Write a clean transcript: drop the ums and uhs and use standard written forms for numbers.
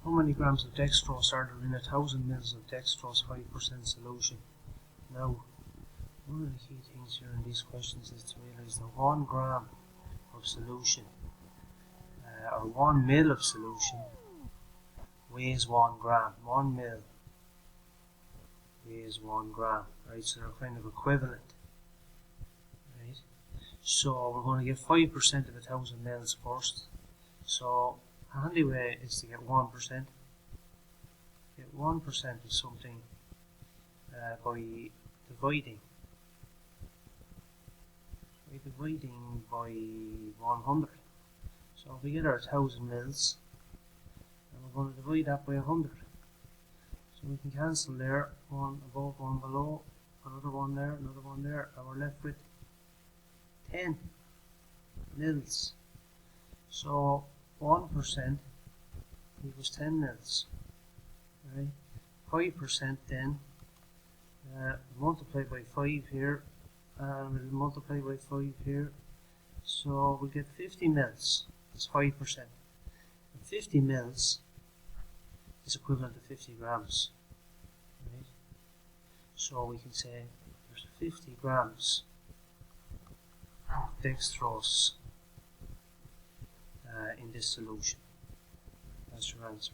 How many grams of dextrose are there in 1,000 mils of dextrose 5% solution? Now, one of the key things here in these questions is to realize that 1 gram of solution or 1 mil of solution weighs 1 gram. 1 mil weighs 1 gram, right? So they're kind of equivalent, right? So we're going to get 5% of 1,000 mils first. So a handy way is to get 1%. Get 1% of something by dividing by 100. So if we get our 1,000 mils, and we're going to divide that by 100. So we can cancel there, one above, one below, another one there, and we're left with 10 mils. So 1% equals 10 mils. Right? 5% then, multiply by 5 here, and we'll multiply by 5 here. So we'll get 50 mils. That's 5%. And 50 mils is equivalent to 50 grams. Right? So we can say there's 50 grams of dextrose in this solution. That's your answer.